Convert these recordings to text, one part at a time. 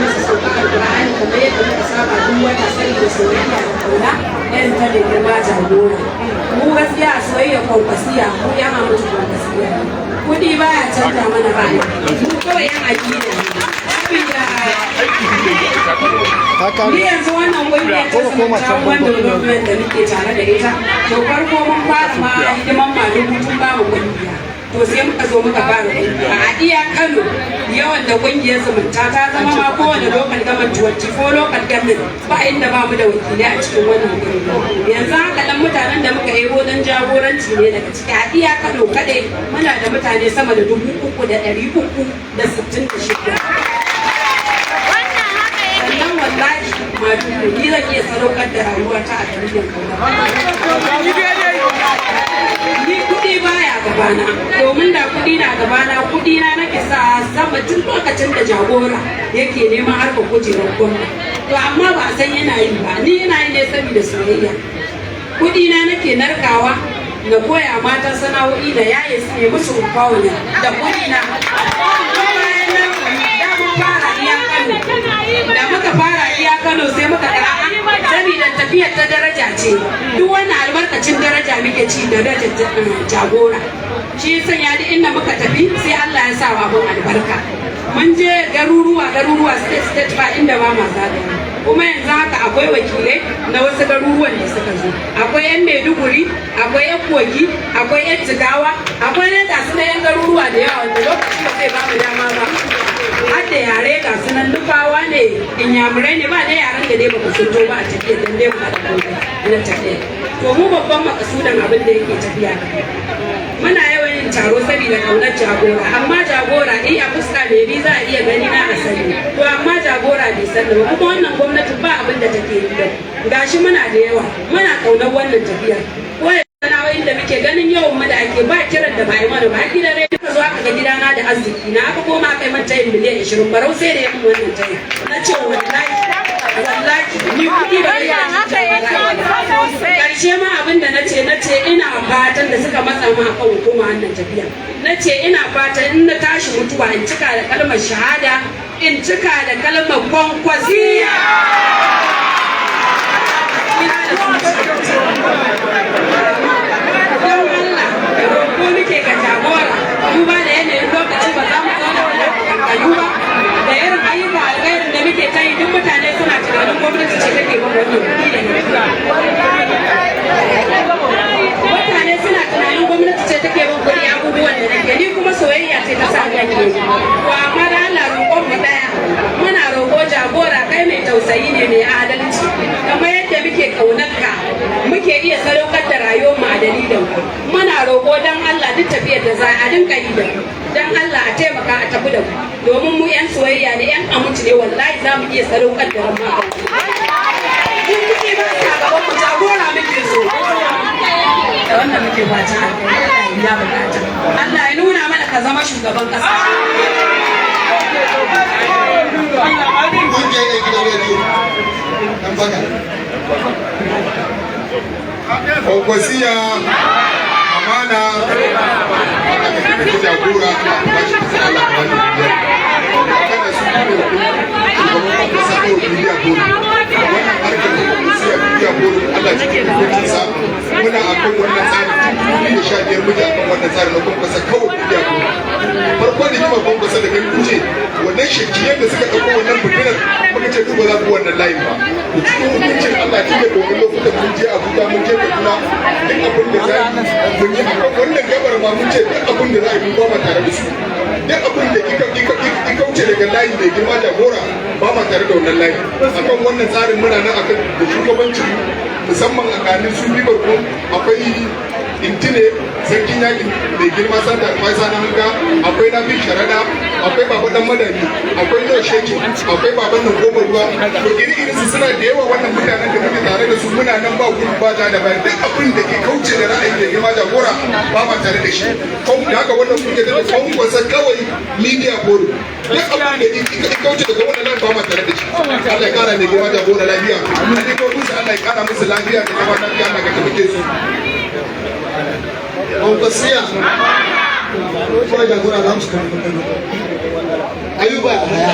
masa sauka alƙur'ani kamar yadda muka saba duk wata sani da soyayya da kauna irin ta da girma jagora. Mu gaskiya a soyayya kwankwasiya mu yan amince kwankwasiya kuɗi baya canza mana ra'ayi mu kawai yan aƙida ne. Ni yanzu wannan ƙungiyar ta zumunta wanda gwamnati da muke tare da ita to farko mun fara ma hidiman malumu tun ba mu ƙungiya. To sai muka zo muka fara kungiya a iya Kano yawan da kungiyar zumunta ta zama ma kowane local government 24 local government ba inda ba mu da wakilai a cikin wannan kungiya. Yanzu haka dan mutanen da muka yi dan jagoranci ne daga ciki a iya Kano kadai muna da mutane sama da 3,366. Sannan wallahi ni zan iya sadaukar da rayuwata a dalilin kauna. Ni kuɗi baya gabana domin da kuɗi na gabana kuɗi na nake sa sama tun lokacin da jagora yake neman harkar kujerar gwamna. To amma ba a san yana yi ba, ni yana yi ne saboda soyayya. Kuɗi na nake narkawa na koya mata sana'o'i da yaye su ne musu rufawuna da kuɗi na. Da muka fara iya Kano sai muka ga saboda tafiyar ta daraja ce duk wannan albarkacin daraja muke ci da darajar jagora shi sanya duk inda muka tafi sai Allah ya sa abun albarka. Mun je garuruwa state ba inda ba ma zagaya kuma yanzu haka akwai wakilai na wasu garuruwan da suka zo, akwai yan Maiduguri, akwai yan Kogi, akwai yan Jigawa, akwai ne ga su na yan garuruwa da yawa wanda lokaci ba zai ba mu dama ba. Har da yare ga sunan Nufawa ne, Inyamurai ne, ba da yaren da dai baka fito ba a tafiyar dan dai ba da na tafiya. To mu babban makasudan abin da yake tafiya muna yawan yin taro saboda kaunar jagora, amma jagora a fuska ne bi za a iya gani na asali, to amma jagora bai san ba kuma wannan gwamnati ba abin da take yi da gashi muna da yawa muna kaunar wannan tafiyar. Sana'o'in da muke ganin yawan mu da ake ba kiran da ba yi mana ba gidan rai duka zo aka ga gidana da arziki na aka koma aka yi man tayin miliyan 20 barau sai da yamin wannan tayin na ce wallahi ni kuɗi ba ya karshe ma abin da nace ina fatan da suka matsa mu akan hukuma wannan tafiya nace ina fatan in na tashi mutuwa in cika da kalmar shahada in cika da kalmar kwankwasiya. Ko muke ga jagora duba da yanayin lokaci ba za mu zauna da kankayu ba da irin ayyuka alkhairin da muke ta yi duk mutane suna tunanin gwamnati ce take ba wannan kuɗi da mutane suna tunanin gwamnati ce take ban kuɗi abubuwan da nake ni kuma soyayya ce ta sa nake to amma da Allah roƙon mu daya muna roƙo jagora kai mai tausayi ne mai adalci kamar yadda muke kaunarka muke iya sadaukar da rayuwar mu a dalilin ku muna roƙo dan Allah duk tafiyar da za a dinka yi da ku dan Allah a taimaka a tafi da ku domin mu yan soyayya ne yan aminci ne wallahi za mu iya sadaukar da ranmu a ku kuke ba sa gaban mu jagora muke so da wannan muke fata Allah ya bukata Allah ya nuna mana ka zama shugaban kasa. Kwankwasiya amana aka tafi jagora a bashi da Allah a wani biyar kada su ne shugaban kasa kawai biliya goro wannan harkar da kwankwasiya biliya goro Allah cikin hukuncinsa muna akan wannan tsarin 2015 muke akan wannan tsarin na kwankwasa kawai biliya goro farko da kima kwankwasa da gani kuce wannan shekiyar da suka ɗauko wannan fitinar muka ce ba za ku wannan layin ba ku cikin hukuncin Allah tun da domin lokutan mun je Abuja mun je Kaduna duk abin da za mun yi akan wannan gabar ma mun ce duk abin da za a yi ba ma tare da su duk abin da ika kauce daga layi mai girma jagora ba ma tare da wannan layi akan wannan tsarin muna nan akan da shugabancin musamman a kanin su bibar ko akwai intine sarkin yakin mai girma sanda faisa na hanga akwai na bin sharada akwai baba dan madani akwai no sheki akwai baban nan goma ruwa to iri su suna da yawa wannan mutanen da muke tare da su muna nan ba gudu ba da bayan duk abin da ke kauce da ra'ayin da girma jagora ba ma tare da shi da haka wannan kuke da kwankwasa kawai media forum duk abin da ke kauce daga wannan nan ba ma tare da shi Allah ya kara mai girma jagora lafiya Allah ya kara musu lafiya da zama lafiya Allah ka tabbake su kwankwasiya kuma jagora za mu su kan Ayuba Haya.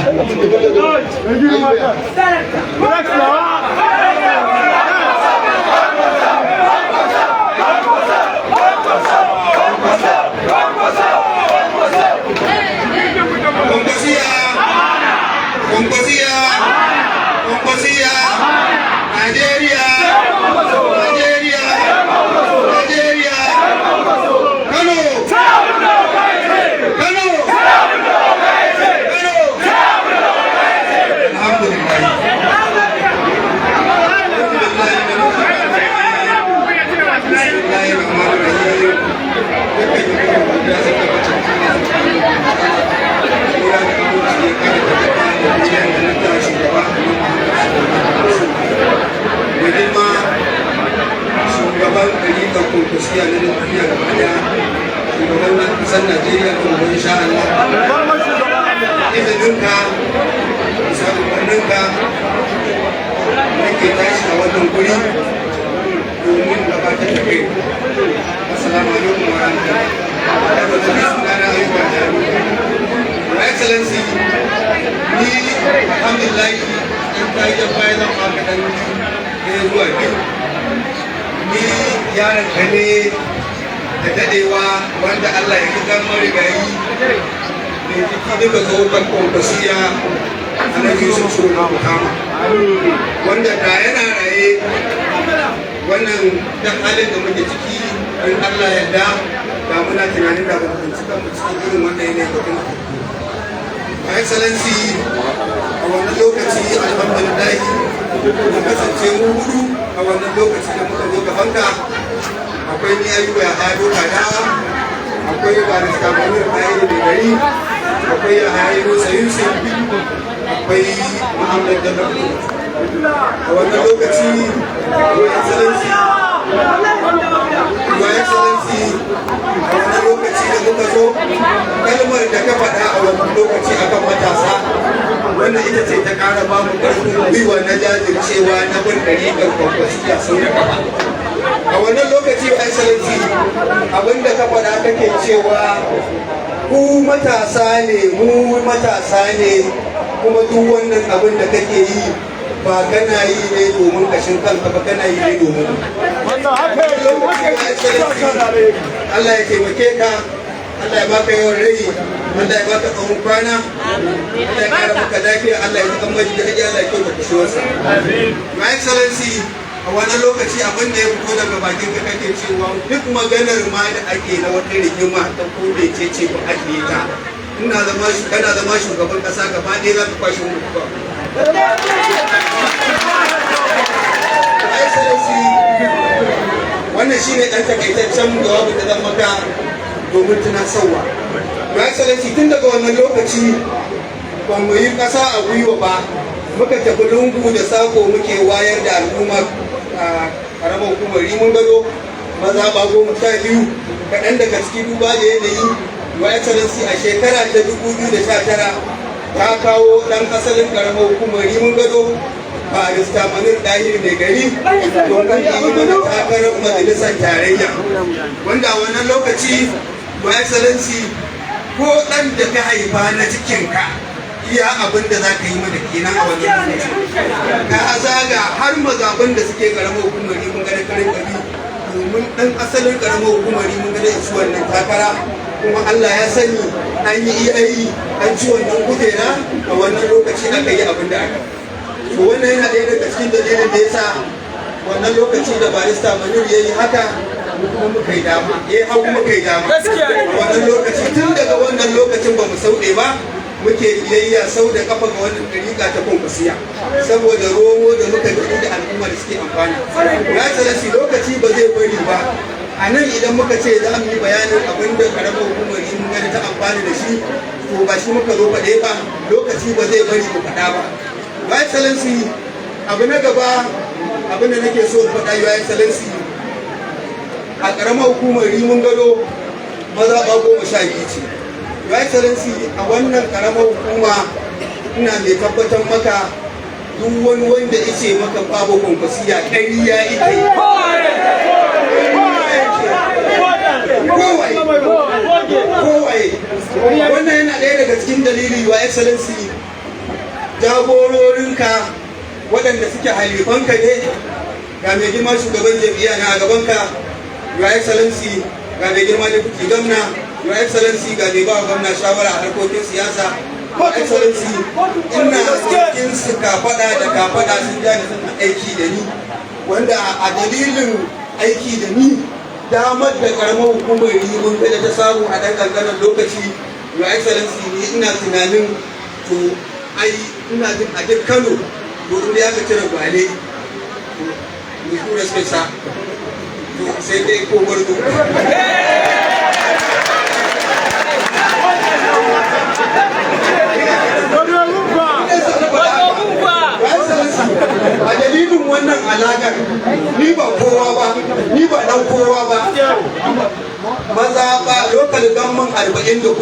Komposiya, Nigeria, Kano, shugaban ɗariƙar konkursiya na duniya gaba ɗaya, shugaban ƙasar Najeriya kuma insha Allah. Izininka, sababbinka nake tashi a wannan guri domin gabatar da kai. Assalamu alaikum wa rahmatullahi. Your Excellency, ni alhamdulillah in ta yi bayan zan baka dan ɗaya zuwa biyu. Ni yaron ka ne da dadewa wanda Allah ya kitar marigayi da jiki duka tsohon konkursiya a na Yusuf Suna Muhammad, wanda da yana raye wannan dan halin da muke ciki in Allah ya da muna tunanin da ba mu kanmu cikin irin wannan yanayi ba kuma. Your Excellency, a wannan lokaci alhamdulillah da kasance mu hudu a wannan lokaci da muka zo gabanka. Akwai ni Ayuba Ado Kadawa, akwai Barista Manir Tahir da gari, akwai Yahaya Musa Yusuf, akwai Muhammad Dabba. A wannan lokaci Your Excellency, a wannan lokaci da muka zo kalmar da ka faɗa a wannan lokaci akan matasa, wannan ita ce ta ƙara ba mu ƙarfin gwiwa na jajircewa na bin ɗariƙar konkursiya sau da kafa. A wannan lokaci Your Excellency, abinda ka faɗa kake cewa ku matasa ne, mu matasa ne, kuma duk wannan abin da kake yi ba kana yi ne domin kashin kanka ba, kana yi ne domin Allah ya taimake ka, Allah ya baka yawan rai, Allah ya baka tsawon kwana, Allah ya kara maka lafiya, Allah ya zama maji da haji, Allah ya kyauta kushewarsa. Your Excellency, a wani lokaci abin da ya fito daga bakin ka kake cewa duk maganar ma da ake na wata rigima ta kode ce ba ake ta, kana zama shugaban kasa gaba ɗaya za ka kwashe mutu ba. Wannan shi ne ɗan takaitaccen jawabin da zan maka domin tunasarwa. Your Excellency, tun daga wannan lokaci ba mu yi ƙasa a gwiwa ba, muka tafi lungu da sako muke wayar da al'umma a ƙaramar hukumar Rimin Gado, mazaɓa 12, kaɗan daga ciki duba da yanayi. Your Excellency, a shekara ta 2019 ta kawo ɗan asalin ƙaramar hukumar Rimin Gado, Barista Manir Tahir da gari, domin yi mana takarar majalisar tarayya, wanda a wannan lokaci Your Excellency, ko ɗan da ka haifa na cikinka iya abin da za ka yi mana kenan a wannan lokaci. Ka zaga har mazaɓin da suke ƙaramar hukumar Rimin Gado karin ƙabi domin ɗan asalin ƙaramar hukumar Rimin Gado su wannan takara, kuma Allah ya sani an yi iyayi an ci wannan kujera a wannan lokaci aka yi abin da aka. To wannan yana ɗaya daga cikin dalilin da ya sa wannan lokaci da Barista Manir ya yi haka kuma muka yi dama, ya hau muka yi dama. Wannan lokaci tun daga wannan lokacin ba mu sauɗe ba, muke biyayya sau da kafa ga wannan ɗariƙa ta konkursiya saboda romo da muka gani da al'umma da suke amfani. Ya Excellency, lokaci ba zai bari ba. A nan idan muka ce za mu yi bayanin abin da karamar hukumar Rimin Gado ta amfani da shi, to ba shi muka zo faɗe ba, lokaci ba zai bari mu faɗa ba. Your Excellency, abu na gaba abin da nake so faɗa Your Excellency, a ƙaramar hukumar Rimin Gado mazaɓa 12 ce. Your Excellency, a wannan ƙaramar hukuma ina mai tabbatar maka duk wani wanda ice maka babu konkursiya ƙarya ita yi. Kowaye wannan yana ɗaya daga cikin dalili wa excellency jagororinka waɗanda suke halifanka ne ga mai girma shugaban jam'iyya na gabanka your excellency ga mai girma deputy gwamna your excellency ga mai ba gwamna shawara a harkokin siyasa your excellency ina cikin su kafada da kafada sun ja da suna aiki da ni wanda a dalilin aiki da ni damar da karamar hukumar rimin da ta samu a ɗan ƙanƙanin lokaci your excellency ni ina tunanin to ai ina jin a duk Kano to inda ya ka cire gwale ni kura suka sa to sai dai ko gwarzo a dalilin wannan alaƙar ni ba kowa ba ni ba ɗan kowa ba maza ba lokal gamman 44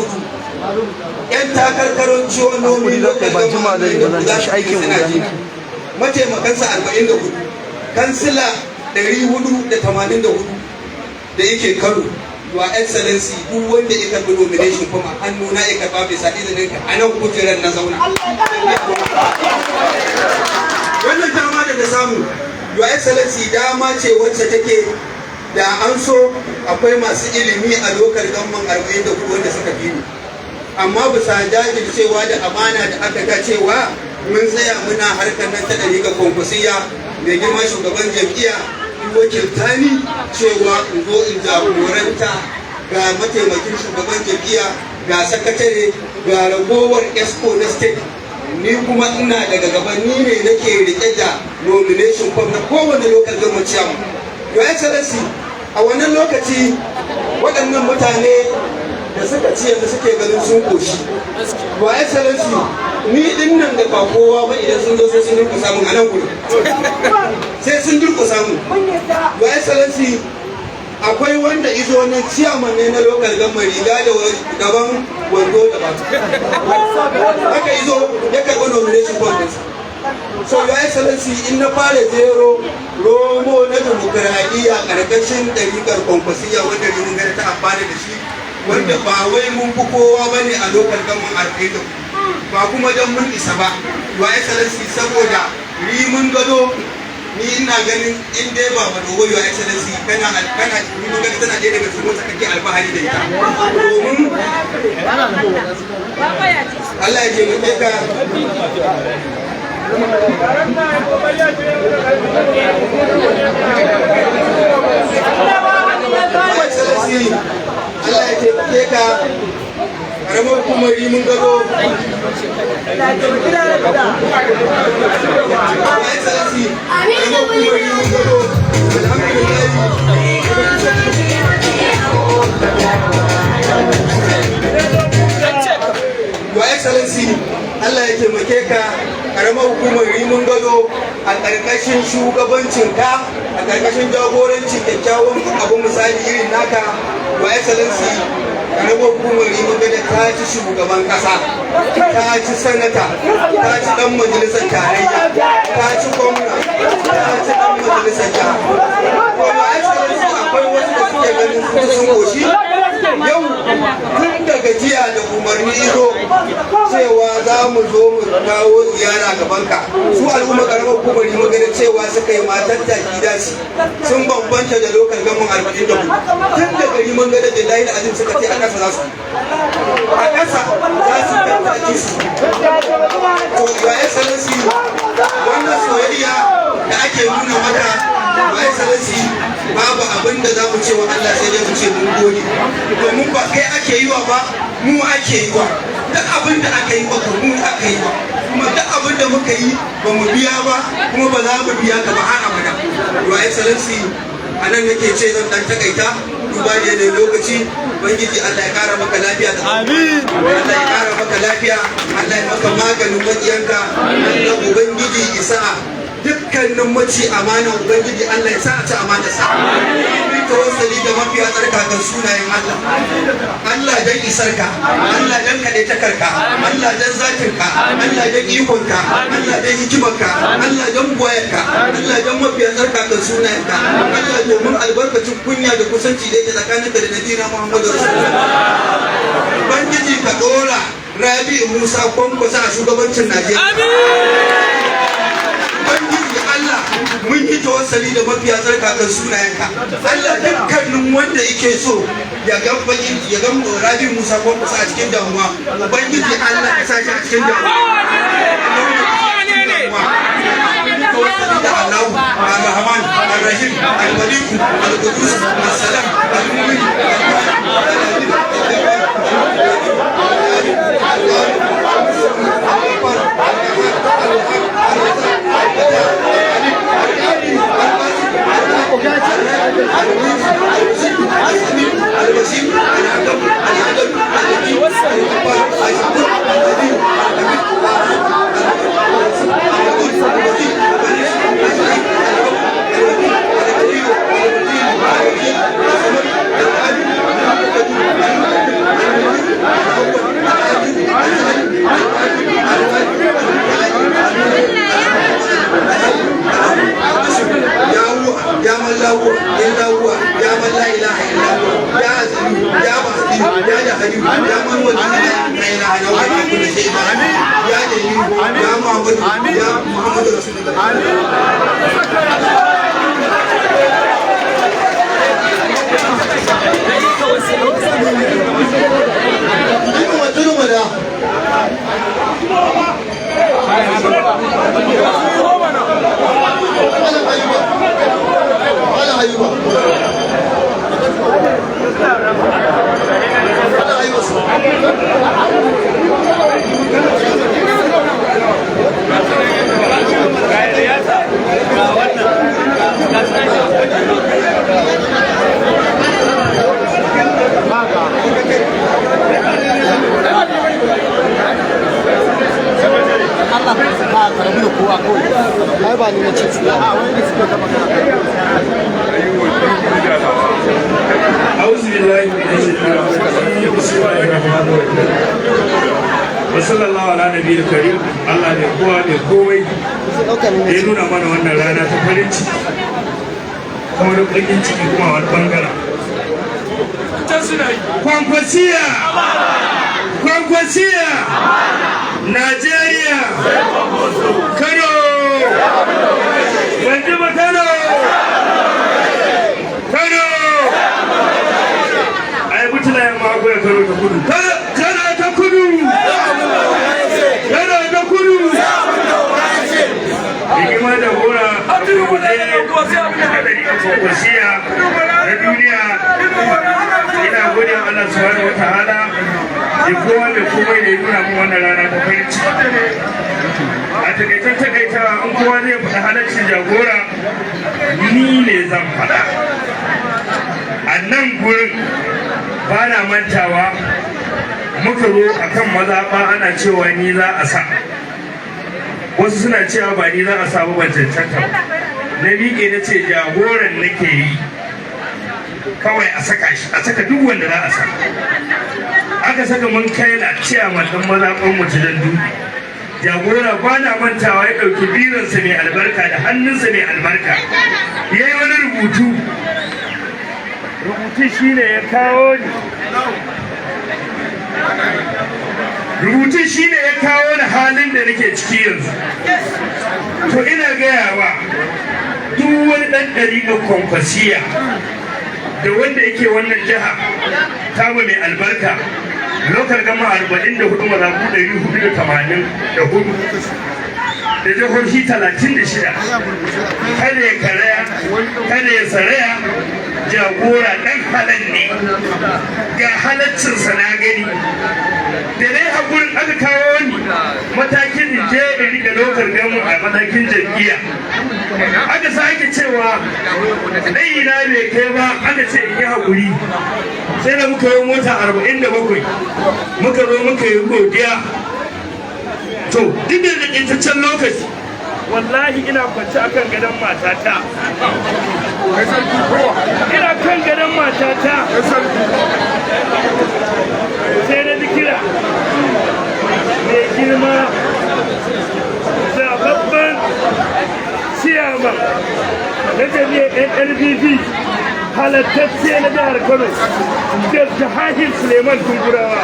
'yan takarkaron ciwon nomi lokal gamman 44 mataimakansa 44 kansila 484 da yake Kano your excellency duk wanda ya karbi nomination kuma hannu na ya karba bisa izinin ka a nan kujerar na zauna wannan dama da ta samu your excellency dama ce wacce take da an so akwai masu ilimi a lokal gamman 44 wanda suka fi ni amma bisa jajircewa da amana da aka ga cewa mun tsaya muna harkar nan ta ɗariƙar kwankwasiya mai girma shugaban jam'iyya wakilta ni cewa in zo in jagoranta ga mataimakin shugaban jam'iyya ga sakatare ga ragowar esco na state ni kuma ina daga gaban ni ne nake rike da nomination form na kowane local government chairman your excellency a wannan lokaci waɗannan mutane da suka ci yanzu suke ganin sun koshi your excellency ni din nan da ba kowa ba idan sun zo sai sun durkusa mun a nan gudu sai sun durkusa mun your excellency akwai wanda izo nan ciyaman ne na local government riga da gaban wando da ba haka izo ya karɓi nomination form so your excellency in na fara jero romo na demokradiyya ƙarƙashin ɗariƙar kwankwasiya wanda rimin gari ta amfani da shi wanda ba wai mun fi kowa ba ne a local government 44 ba kuma don mun isa ba your excellency saboda rimin gado ni ina ganin in dai ba dogo your excellency kana rimin gado tana ɗaya daga cikin wata kake alfahari da ita domin Allah ya taimake ka Allah ya taimake ka karamar hukumar rimin gado Your Excellency, Allah ya taimake ka karamar hukumar rimin gado a ƙarƙashin shugabancinka a ƙarƙashin jagorancin kyakkyawan abin misali irin naka Your Excellency karamar hukumar rimin gado ta ci shugaban ƙasa ta ci sanata ta ci ɗan majalisar tarayya ta ci gwamna ta ci ɗan majalisar jiha Your Excellency akwai wasu da suke ganin sun koshi yau tun daga jiya da umarni izo cewa za mu zo mu kawo ziyara gabanka su al'umma karamar hukumar yi magana cewa suka yi matar taki dashi sun bambanta da lokal gamin 44 tun daga riman gada da layin azim suka ce a ƙasa za su a ƙasa za su tattaki su to your excellency wannan soyayya da ake nuna maka your excellency babu abin da za mu ce wa Allah sai dai mu ce mun gode domin ba kai ake yi wa ba mu ake yi wa duk abin da aka yi maka mu aka yi wa kuma duk abin da muka yi ba mu biya ba kuma ba za mu biya ka ba har abada your excellency a nan nake ce zan dan takaita duba da yanayin lokaci ubangiji Allah ya kara maka lafiya da amin Allah ya kara maka lafiya Allah ya maka maganin makiyanka Allah ubangiji isa dukkanin mace amana ubangiji Allah ya sa a ci amana sa ni tawassali da mafiya tsarkakan sunayen Allah Allah dan isarka Allah dan kade takarka Allah dan zatinka Allah dan ikonka Allah dan hikimarka Allah dan buwayarka Allah dan mafiya tsarkakan sunayenka Allah domin albarkacin kunya da kusanci da yake tsakaninka da nabiyina Muhammadu Rasulullah ubangiji ka dora Rabi Musa Kwankwaso a shugabancin Najeriya ubangiji Allah mun yi tawassali da mafiya tsarkakan sunayenka Allah dukkanin wanda yake so ya ga Rabi Musa Kwankwaso a cikin damuwa ubangiji Allah ka sa shi a cikin damuwa tawassali da Allah Ar-Rahman Ar-Rahim Al-Malik Al-Qudus As-Salam Al-Mu'min Wasallallahu ala nabiyil karim. Allah ne kowa ne komai da ya nuna mana wannan rana ta farin ciki kuma da bakin ciki kuma wani bangaren Kwankwasiya Kwankwasiya Najeriya Kano Banjima Kano Kano ai mutuna yamma akwai Kano ta kudu Kano ta kudu Kano ta kudu hikima da gora Kwankwasiya na duniya ina gode wa Allah subhanahu wa ta'ala da kowa da komai da ya nuna mu wannan rana ta farin ciki a takaitan takaitawa in kowa zai faɗa halaccin jagora ni ne zan faɗa a nan gurin ba na mantawa muka zo akan mazaɓa ana cewa ni za a sa wasu suna cewa ba ni za a sa ba ban cancanta na miƙe na ce jagoran nake yi kawai a saka shi a saka duk wanda za a sa aka saka mun kai na ciyaman ɗan mazaɓan mu cikin dubi jagora ba na mantawa ya ɗauki biransa mai albarka da hannunsa mai albarka ya yi wani rubutu shi ne ya kawo ni rubutun shi ne ya kawo ni halin da nake ciki yanzu to ina gayawa duk wani ɗan ɗariƙar Kwankwasiya da wanda yake wannan jiha tamu mai albarka lokal gama 44 mazaɓu 484 da jihohi 36 kada ya karaya kada ya saraya jagora ɗan halal ne ga halaccinsa na gani da dai haƙurin aka kawo ni matakin je da rika lokar gamu a matakin jam'iyya aka sake cewa ɗayina bai kai ba aka ce in yi haƙuri sai da muka yi mota 47 muka zo muka yi godiya to duk da ƙintaccen lokaci wallahi ina kwance akan gadon matata ina kan gadon matata sai na kira mai girma zababban ciyaman na jami'ar NNPP halattacce na jihar Kano da Hahir Suleiman Tungurawa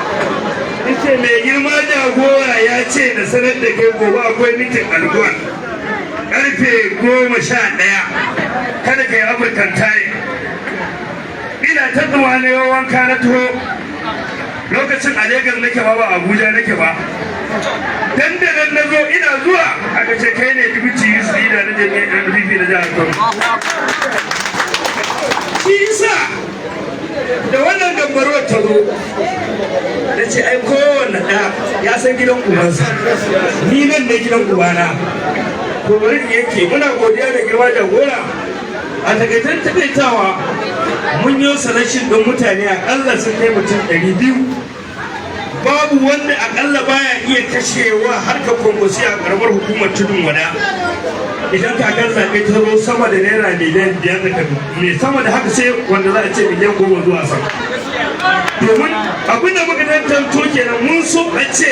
yace mai girma jagora ya ce da sanar da kai gobe akwai mitin alkuwa karfe 11 kada ka yi African time ina ta zuwa na yawan wanka na taho lokacin a Lagos nake ba Abuja nake ba dandanan na zo ina zuwa aka ce kai ne dubuci yi su da na jami'ar NNPP na jihar Kano shi yasa da wannan gambarwar ta zo da ce ai kowanne ɗa ya san gidan ubansa ni nan ne gidan ubana to bari yake muna godiya da girma jagora a takaitar takaitawa mun yi sanashin don mutane akalla sun kai mutum 200 babu wanda akalla baya iya kashewa harkar kwankwasi a karamar hukumar tudun wada idan kakar zaɓe ta zo sama da naira miliyan 5 da mai sama da haka sai wanda za a ce miliyan 10 zuwa sama domin abinda muka tantanto kenan mun so a ce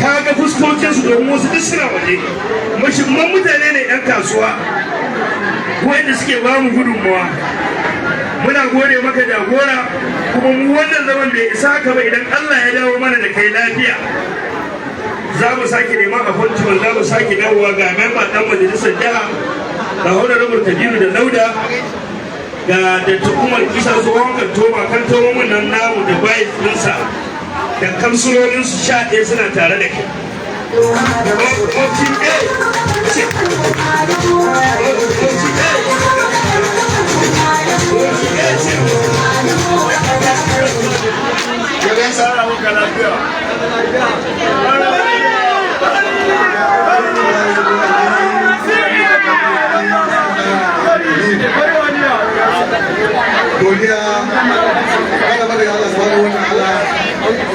kaga fuskokinsu domin wasu duk suna waje mashimman mutane ne 'yan kasuwa wanda suke ba mu gudunmawa muna gode maka jagora kuma mu wannan zaman bai isa haka ba idan Allah ya dawo mana da kai lafiya za mu sake neman appointment za mu sake dawowa ga member dan majalisar jiha ga honorable Kabiru da Dauda ga da tukumar Isa tsohon kantoma kan tomomin nan namu da bayan dinsa da kamsulolinsu 11 suna tare da kai godiya kada bada ya Allah subhanahu wa ta'ala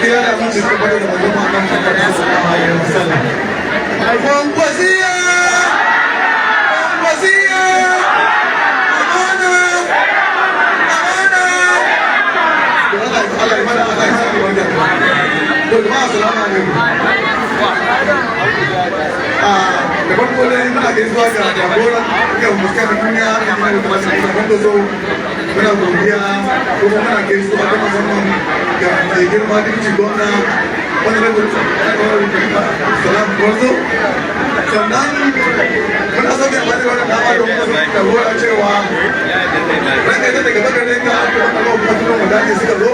kira da mun cikin bada da manzon Allah sallallahu alaihi wasallam kwankwasiya Allah ya mana Allah ya sani wannan to jama'a assalamu alaikum da farko dai muna gaisuwa ga jagora ga muskar duniya da kuma da kuma da zo muna godiya kuma muna gaisuwa ta musamman ga mai girma dinci gwamna wani rabin salam gwarzo sannan muna son ya bada wani dama don kuma jagora cewa ranka ita daga bakarai ka kuma kuma tunan wadanda suka zo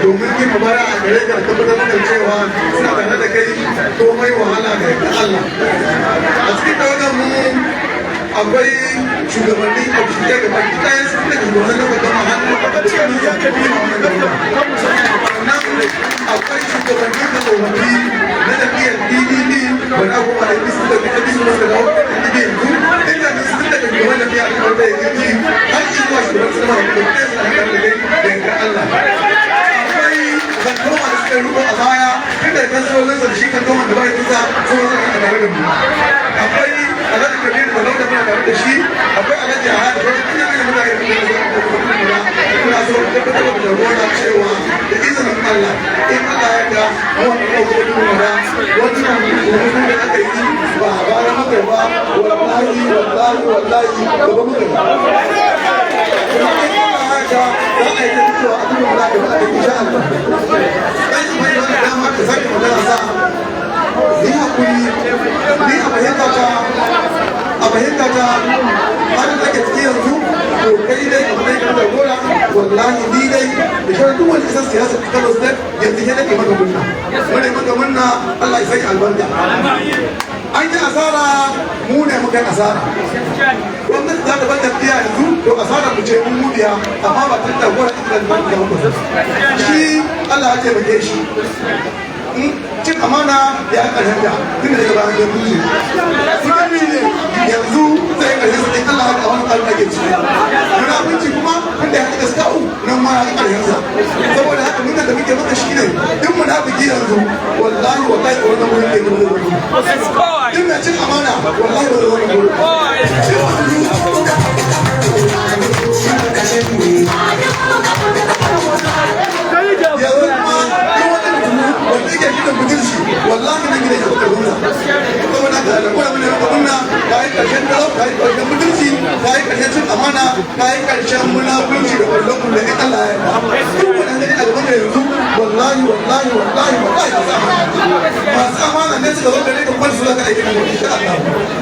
domin yin mabara a gare ka tabbatar da cewa suna tare da kai komai wahala da yadda Allah a cikin tawagar mu akwai shugabanni a cikin daga baki ɗayan su daga shugabannin da kuma hannu da cikin ya ke biyu a wannan gaba nan akwai shugabanni da tsofaffi na tafiyar DDD wani abubuwa da bisu da kuma bisu da dawo da DDD yanzu inda bisu tun daga shugaban da biya a da ya ji har yi zuwa shugaban su da kuma ɗaya suna hankali da yadda Allah kan koma da suka rubo a baya tun da kan sauran sa da shi kan koma da bayan kusa sauran sa kan tare da mu akwai alhaji kabir da lauda muna tare da shi akwai alhaji a hada wani kuma yana muna yin da muna so da tabbatar da jagora cewa da izinin Allah in Allah ya ga wannan ɗaukar kuma da wannan rubutu da aka yi ba a bara maka ba wallahi gaba muka ba za a yi ta fitowa a cikin wula da wula da insha Allah ɗan yi mai wani dama da sake magana sa ni hakuri ni a fahimta ta halin da ke ciki yanzu to kai dai a matsayin da gora wallahi ni dai da shirin duk wani isar siyasa ta Kano State yanzu ya nake maka munna Allah ya sanya albarka an yi asara mu ne muka yi asara gwamnati za ta bar tafiya yanzu to asara mu ce mun mubiya amma ba tun da gora ita da ban da muku shi Allah ya taimake shi cin amana ya karshen da tun da bayan da mutu suka ne yanzu sai karshen sa in Allah ya kawo wani ake ci munafiki kuma wanda ya haɗa gaskiya nan ma ya karshen sa saboda haka mun da muke ke maka shi ne duk munafiki yanzu wallahi wallahi wannan wurin ke gudu duk mai cin amana wallahi wannan wurin wanda yake gidan mutunci wallahi nan gidan yau kaduna kuma na da kuma mun yau kaduna kai karshen dalau kai karshen mutunci kai karshen cin amana kai karshen munafunci da kullum da in Allah ya yarda duk wannan da al'umma yanzu wallahi masu amana ne suka zo gare ka kwanci su zaka aiki nan insha Allah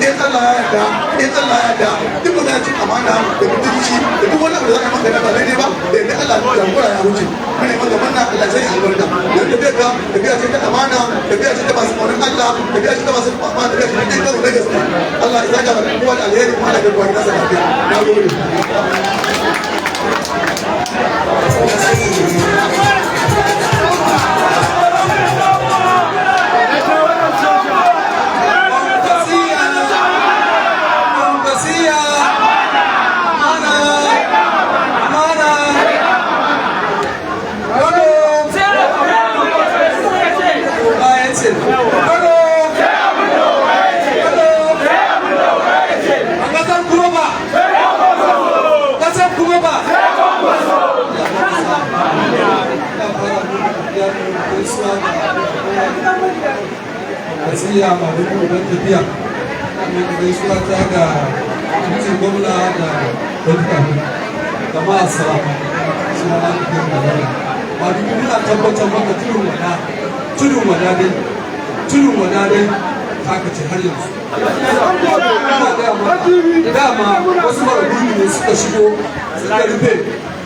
in Allah ya yarda duk wanda cin amana da mutunci da duk wanda da zaka maka da ba daidai ba da yadda Allah ya jagora ya wuce mune maka manna Allah zai albarka yadda bai ka tafiya ce ta amana tafiya ce ta masu ƙaunar Allah tafiya ce ta masu amana tafiya ce ta ɗin karo na gaske Allah ya saka maka kowa da alheri kuma Allah ya gaba nasa lafiya na gode Asiya ma duk don tafiya mai gaisuwa ta ga cikin gwamna da dukkan jama'a salamu suna na cikin magana ma duk muna tabbatar maka tudun wada dai haka ce har yanzu dama wasu marabu ne suka shigo suka rufe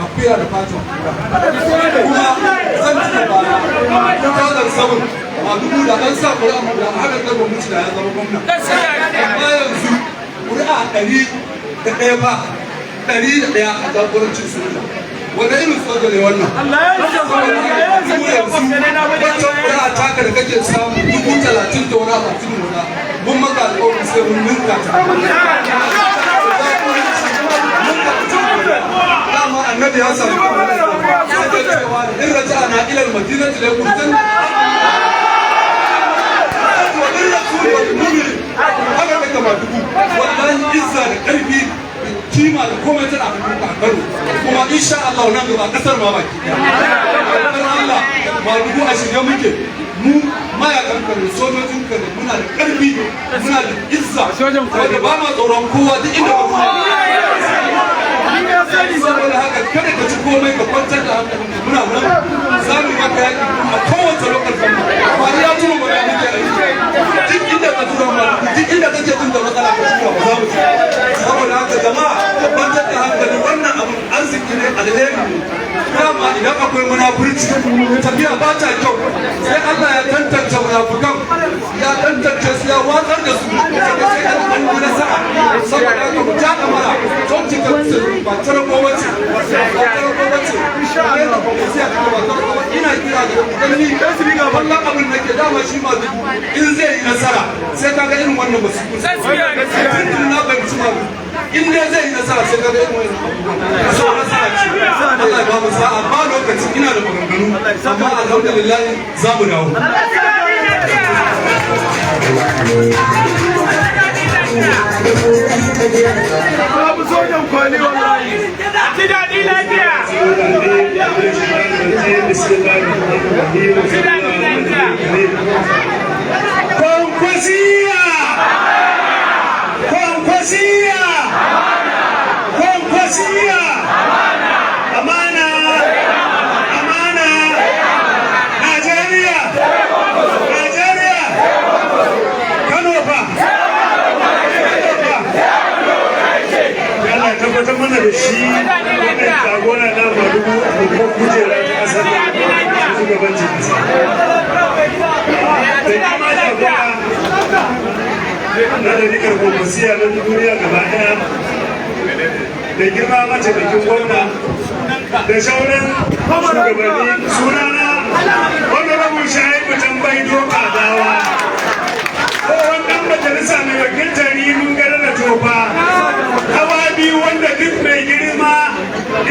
akuya da fatan kuma zan ci baya ta samun a dubu da an sa ƙuri'a da haka kan gwamnati da ya zama gwamna amma yanzu ƙuri'a 101 ba 101 a jagorancin soja wanda irin soja ne wannan yanzu ƙuri'a taka da kake samu 30,000 da wani abu cikin wata mun maka alƙawarin sai mun ninka ta dama annabi ya samu sai da cewa in raja na ilal madinati la kuntan haka mai kama dubu wallahi izza da ƙarfi kima da komai tana hannun ka karo kuma insha Allah nan gaba kasar ma baki dan Allah ma dubu a shirye muke mu mayakan ka ne sojojin ka ne muna da ƙarfi muna da izza wanda ba ma tsoron kowa duk inda ba saboda haka kada ka ci komai ka kwantar da hankalin ka muna nan za mu maka yaki a kowace lokacin ba ya turo ba da muke aiki duk inda ka tura ma duk inda kake jin da matsala ka tura ba za mu ci saboda haka jama'a kwantar da hankali wannan abun arziki ne alheri ne dama idan akwai munafurci tafiya ba ta kyau sai Allah ya tantance munafukan ya tantance su ya watsar da su sai an yi nasara saboda haka mu ta kamara don cika ba tara kowace ina kira da ƙarfi wannan abin da ke dama shi ma in zai yi nasara sai ka ga irin wannan basu tun na fahimci ma in dai zai yi nasara sai ka ga irin wannan so nasara ce Allah ya ba mu sa'a ba lokaci ina da maganganu amma alhamdulillah za mu dawo babu sojan kwali wallahi ci daɗi lafiya Kwankwasiya! Kwankwasiya! Kwankwasiya! Amana! Amana! Najeriya! Najeriya! Kano fa! Allah tabbatar mana da shi wannan jagora na madugu da kuma kujera ta kasar shugabancin kasa. Da kama jagora na da rikar kwankwasiya na duniya gaba daya da girma mataimakin gwamna da shauran shugabanni sunana wanda rabu shahibu tambayi doka dawa tsohon dan majalisa mai wakiltar rimin gara da tofa hawa biyu wanda duk mai girma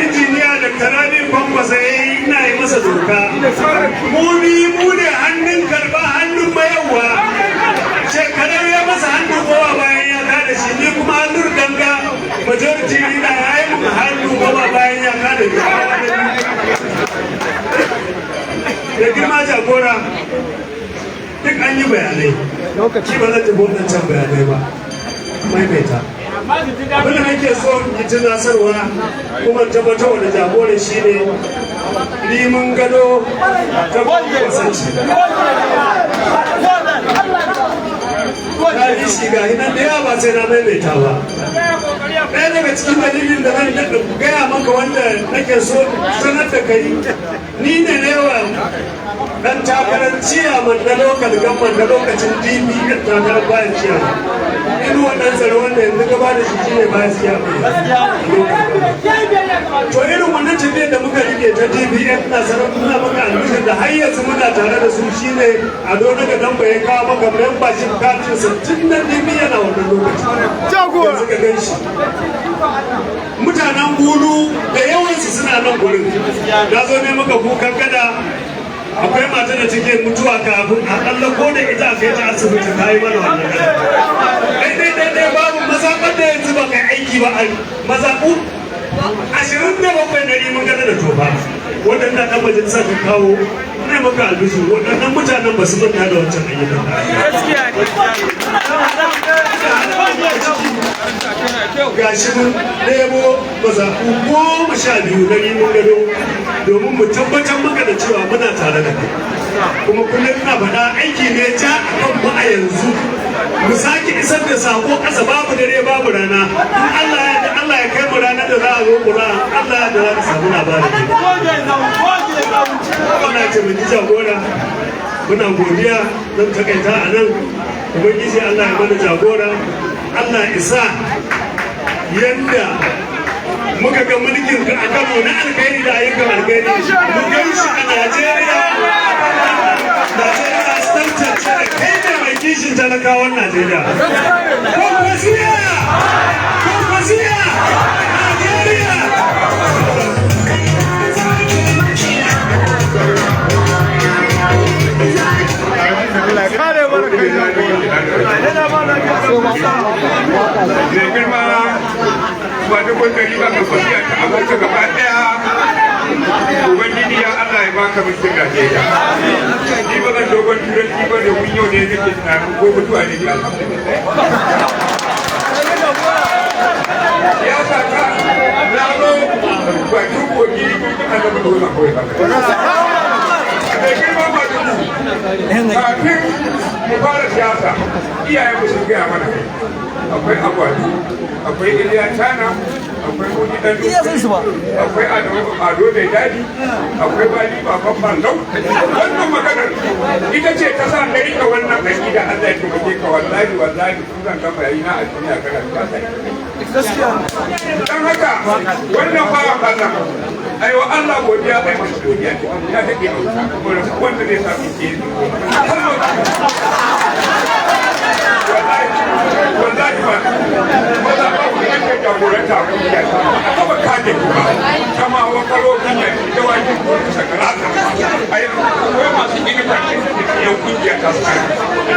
injiniya da karami kwankwasa ya yi ina yi masa doka gane da girma jagora duk an yi bayanai lokaci ba zai tafi wadancan bayanai ba maimaita abin da nake so yi tunasarwa kuma tabbatar da jagoran shi ne liman gado ta kwasanci na yi shi ga hinan da yawa ba sai na maimaita ba ɗaya daga cikin dalilin da zan daɗa gaya maka wanda nake so sanar da kai ni ne na yawa dan takarar ciyaman na lokal gamman na lokacin dbn takarar bayan ciyaman in wannan tsaro wanda yanzu gaba da shi ne bayan ciyaman to irin wannan tafiyar da muka rike ta dbn na sanar muna maka albishir da har yanzu muna tare da su shine a don daga dan bayan kawo maka membership katin sa tun da dbn a wannan lokacin yanzu ka gan shi mutanen bulu da yawansu suna nan gurin na zo ne maka kukan gada akwai mata da take mutuwa kafin a ɗalla ko da ita a kai ta asibiti ta yi mana wannan gada daidai babu mazaɓar da yanzu ba kai aiki ba a mazaɓu 27 na rimin gada da tofa waɗanda ɗan majalisa ta kawo ne maka albisu waɗannan mutanen ba su manta da wancan ayyukan ga shi mun ɗebo mazaɓu 12 na rimin gado domin mu tabbatar maka da cewa muna tare da kai kuma kullum ina faɗa aiki ne ja a kan mu a yanzu mu sake isar da sako ƙasa babu dare babu rana in Allah ya kai mu ranar da za a zo kura Allah ya da za ka samu labarin wannan ce mun ji jagora muna godiya don takaita a nan ubangiji Allah ya mana jagora Allah isa yanda muka ga mulkin ka a Kano na alkhairi da ayyukan alkhairi mu gan shi a Najeriya tantance da kai ne mai kishin talakawan Najeriya Kwankwasiya Najeriya ba da kwankari ba ka kwasiya ta amurka gaba daya ubangiji ya Allah ya baka mutum Najeriya ni ba zan dogon turanci ba da kun yau ne nake tunanin ko mutuwa ne ni alhamdulillah ya saka na zo ba duk kogi a da mutuwa na kawai ba da girma ba da kafin mu fara siyasa iyayen mu sun gaya mana akwai akwati akwai iliya tana akwai wani dan akwai ado mai daɗi akwai bali baban ballau wannan maganar ita ce ta sa na rika wannan aiki da Allah ya taimake ka wallahi kun zan gama yayi na a duniya kana ta sai dan haka wannan bawan Allah aiwa Allah godiya bai masa godiya ya take auta kuma wanda zai samu ke wallahi ba maza ba ku yanke jagoranta a kungiya a taba kaje kuma kama wakalo kanya da wajen gurin sakarata a yi akwai masu ilimin da yan kungiya ta su a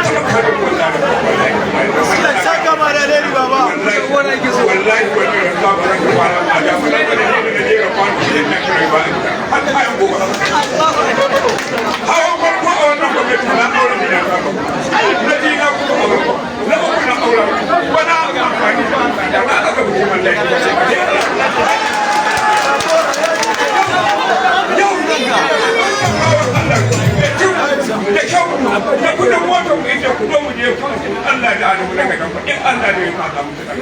taba kaje wallahi wallahi wani rasa ba zan kwana a da mu da ne da jera kwanu da na kare ba har kayan gobe hawan farko a wannan gwamnati na aure da ya kama na ji na kuma na uku na aure wani amfani da na aka buke wanda ya da kyau da kudin motar mu ita kudin mu ne Allah da adamu daga nan in Allah da ya fada mu sai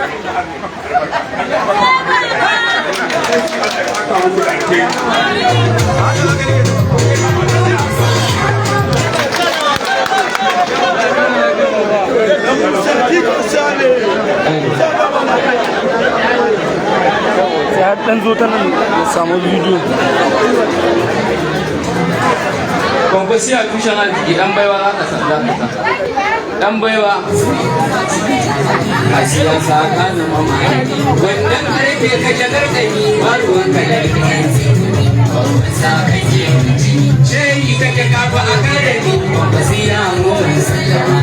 dan zo ta nan samu bidiyo Kwankwasiya tushen arziki dan baiwa za ka sanda dan baiwa a siyasa kana mamaki wannan karfe ka jagar da ni maruwan ka da sa ka ke shehi ka ke kafa a kare ni Kwankwasiya mun sallama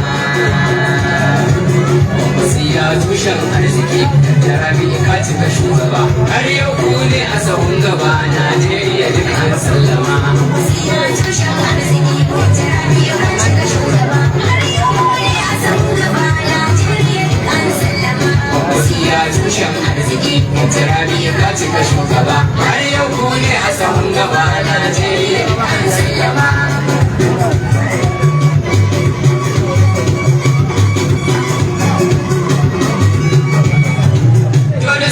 Kwankwasiya tushen arziki Jarabi ka cika shugaba har yau ku ne a sahun gaba Najeriya duk an sallama. Wasiya tushen arziki Jarabi ka cika shugaba har yau ku ne a sahun gaba Najeriya duk an sallama. Wasiya tushen arziki Jarabi ka cika shugaba har yau ku ne a sahun gaba Najeriya duk an sallama.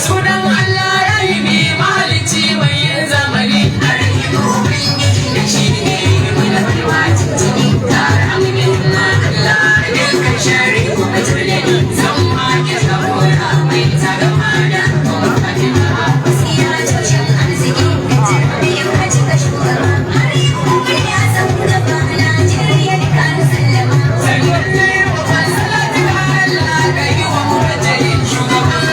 Sunan Allah rahimi mahalicci mai yin zamani a rahimu ubangiji da shi ne mana baiwa tuntuni tare amin ma Allah dukkan shari ko majalani zan ma ke jagora mai tagama da kuma fatima. Wasiya tushen arziki jarabi ka cika shugaba har yau ne a san gaba Najeriya da kan sallama. Sannan ne wa salatu Allah ka yi wa mubajjalin shugaban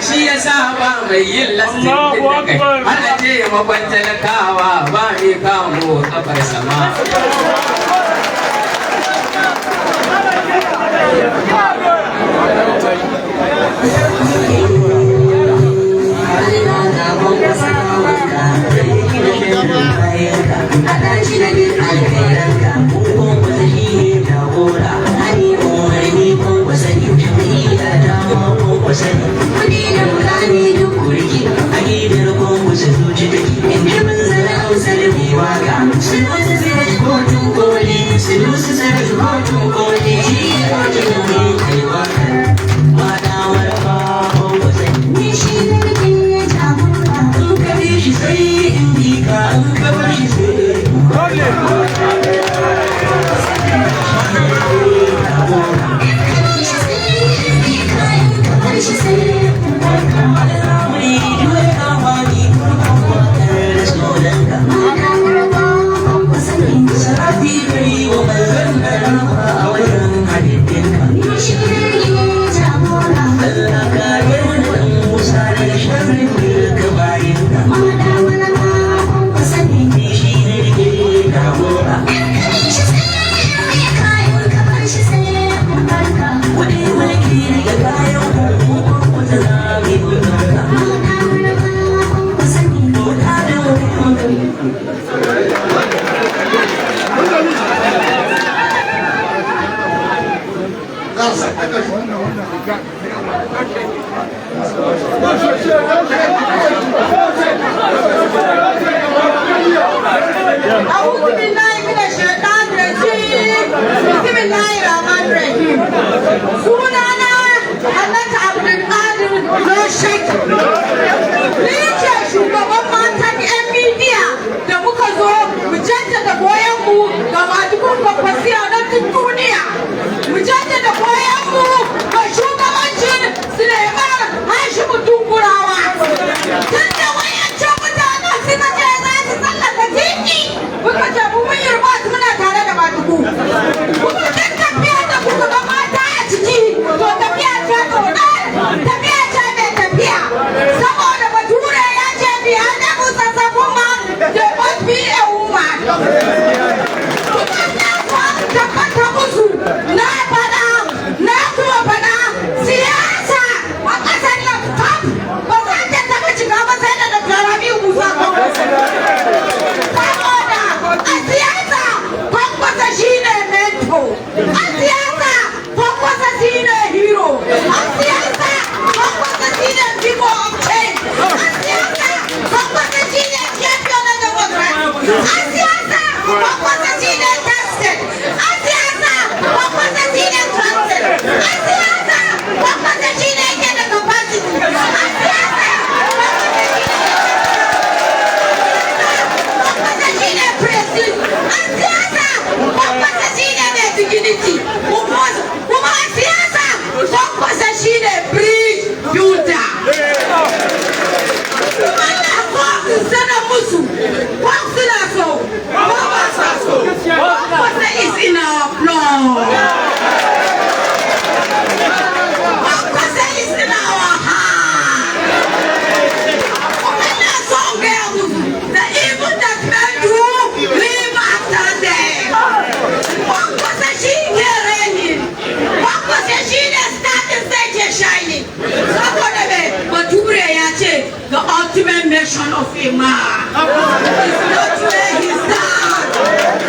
shi ya sa ba mai yin lastin da kai ana ce makon talakawa ba mai kamo kafar sama. nema. It's not where he stand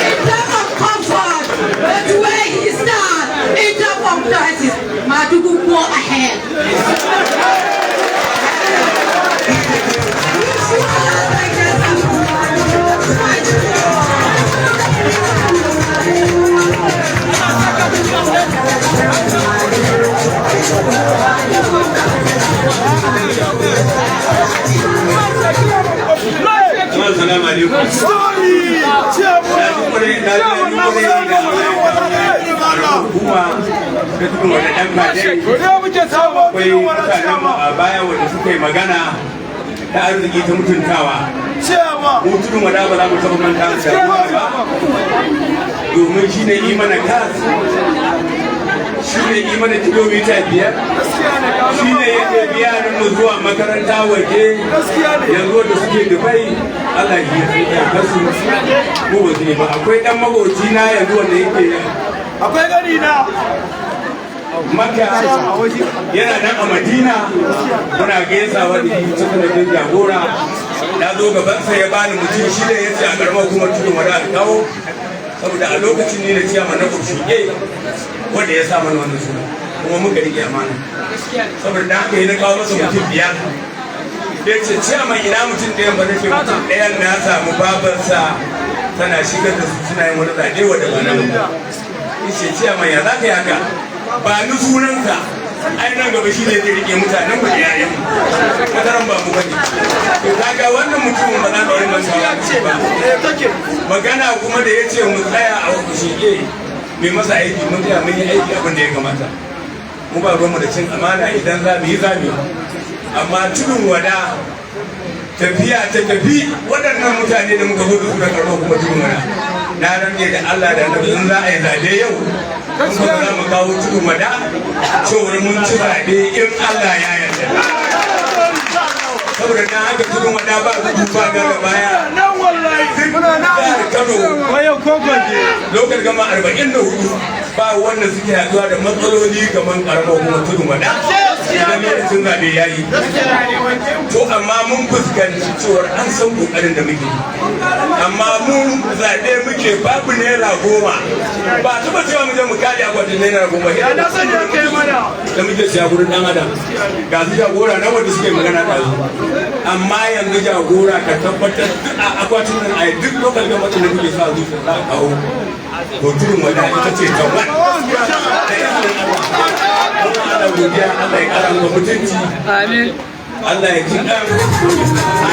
in terms of comfort, but where he stand in terms of crisis. Madugu go ahead. Assalamu alaikum. Akwai mutanen a baya wanda suka yi magana ta arziki ta mutuntawa. Mu tudun wada ba za mu taɓa manta da ba, domin shi ne yi mana kas, shi ne yi mana kilomita 5, shi ne yake biya mu zuwa makaranta waje, yanzu da suke Dubai, Allah ya kasu ko ba su ne ba. Akwai ɗan magoci na yanzu wanda yake akwai gani na Makka yana nan a Madina, muna gaisawa da shi cikin da jagora. Na zo gabansa ya bani mutum shi da ya ce a karamar hukumar tudun wada kawo, saboda a lokacin ne na ciyama na kushuke wanda ya sa mana wannan suna, kuma muka rike amana. Saboda da haka yi na kawo masa mutum 5. Ya ce ciyama ina mutum ɗayan ba nake mutum ɗayan na samu babarsa tana shigar da su suna yin wani zaɓe wadda ba na ba. Ya ce ciyama ya za ka yi haka? Ba ni sunansa, ai nan gaba shi ne zai rike mutanen mu da yayan kadaran ba mu bane. To kaga wannan mutumin ba za mu yi masa ba. Magana kuma da yace mu tsaya a shige mai masa aiki, mun tsaya mun yi aiki abin da ya kamata. Mu ba ruwanmu da cin amana, idan za mu yi zami. Amma tudun wada tafiya ta tafi waɗannan mutane da muka zo da su da karɓar kuma tudun wada. Na rage da Allah da Annabi in za a yi zaɓe yau, kuma za mu kawo tudun wada cewar mun ci zaɓe in Allah ya yarda. Saboda na haka tudun wada ba gudu ba daga baya. Jihar Kano lokal gama 44 ba wanda suke haɗuwa da matsaloli kamar ƙaramar kuma tudun wada. Idan lokacin zaɓe ya yi. To amma mun fuskanci cewar an san ƙoƙarin da muke. Amma mun zaɓe muke babu naira 10. Ba taɓa cewa mu je mu kaɗe akwatin naira 10. Da muke siya gurin ɗan adam. Ga su jagora na wanda suke magana da su. Amma yanzu jagora ka tabbatar a akwatin nan a duk lokal gama da muke sa zuciya za a kawo. Hotunan wada ita ce ta wani. Allah godiya, Allah ya kara maka mutunci. Amin. Allah ya ji ɗan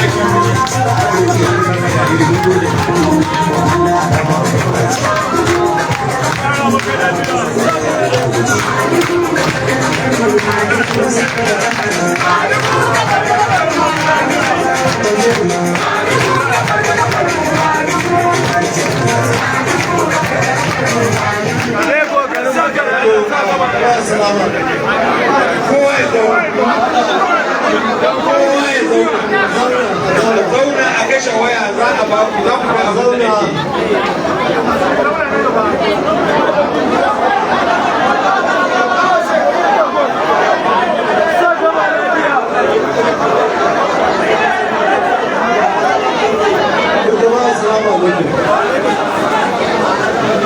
zauna a kashe waya za a ba ku za ku ba abin da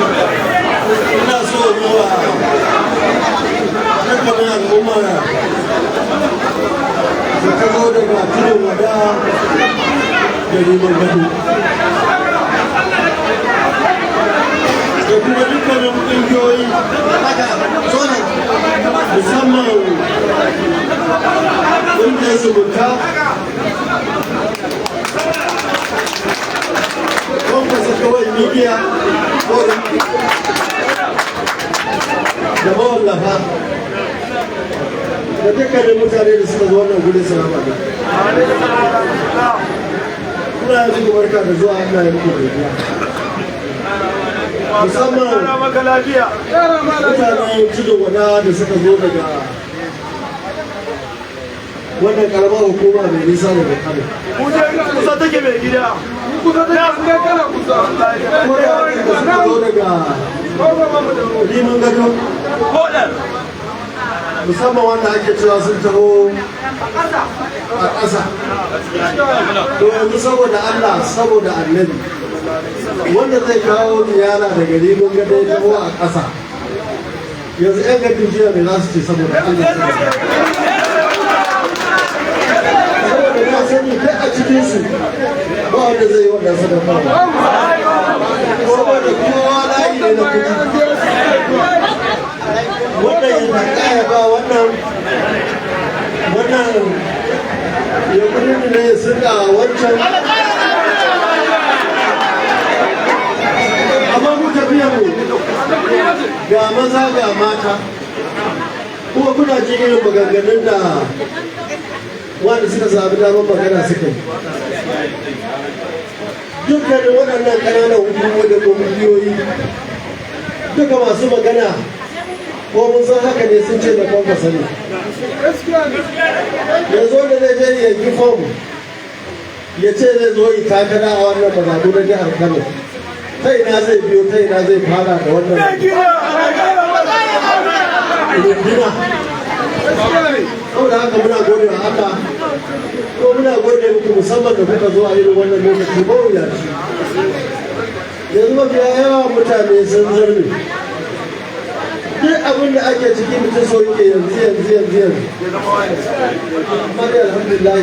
ina so ruwa dukkanin al'umma da ta zo daga tudun wada da neman gado da kuma dukkanin ƙungiyoyi musamman ƙungiyar zumunta kwamfasa kawai midiya da mawallafa da dukkanin mutane da suka zo wannan gudun salama da kuna yanzu barka da zuwa Allah ya muku godiya musamman mutanen tudun wada da suka zo daga wannan karamar hukuma mai nisa da Kano kusa take mai gida kusa take kana kusa ko da suka zo daga liman gado musamman wanda ake cewa sun taho a ƙasa. To yanzu saboda Allah saboda annabi wanda zai kawo ziyara daga rimin gada ya taho a ƙasa yanzu 'yan gajin jiya mai za su ce saboda Allah saboda na sani kai a cikinsu ba wanda zai yi wannan sadakarwa saboda kowa layi ne na kuɗi wannan ya taƙaya ba wannan ya kudin ne ya sirka wancan amma mu tafiya mu ga maza ga mata kuma kuna jin irin maganganun da wanda suka sami damar magana suka yi dukkanin waɗannan ƙananan hukumomi da ƙungiyoyi duka masu magana ko mun san haka ne sun ce da kwanfasa ne yanzu wanda zai je yanki fom ya ce zai zo yi takara a wannan mazaɓu na jihar Kano ta ina zai biyo ta ina zai fara da wannan rundina saboda haka muna gode wa Allah ko muna gode muku musamman da kuka zo a irin wannan lokaci ba wuya yanzu mafiya yawa mutane sun zarme duk abin da ake ciki mutum so yake yanzu amma dai alhamdulillah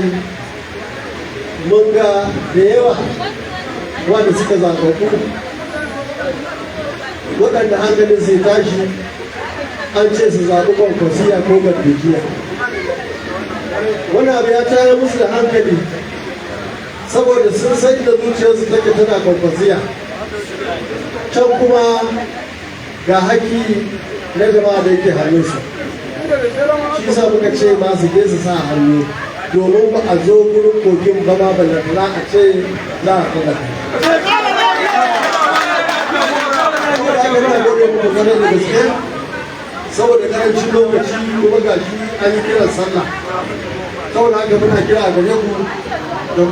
mun ga da yawa wanda suka zaɓaɓɓu waɗanda hankalin sai tashi an ce su zaɓi kwankwasiya ko gargajiya wani abu ya tayar musu da hankali saboda sun san da zuciyarsu take tana kwankwasiya can kuma ga haƙƙi na jama'a da yake hannunsu shi sa muka ce ma su je su sa hannu domin ba a zo gurin kogin ba ma ballantana a ce za a kada saboda karancin lokaci kuma ga shi an yi kiran sallah saboda haka muna kira gare ku da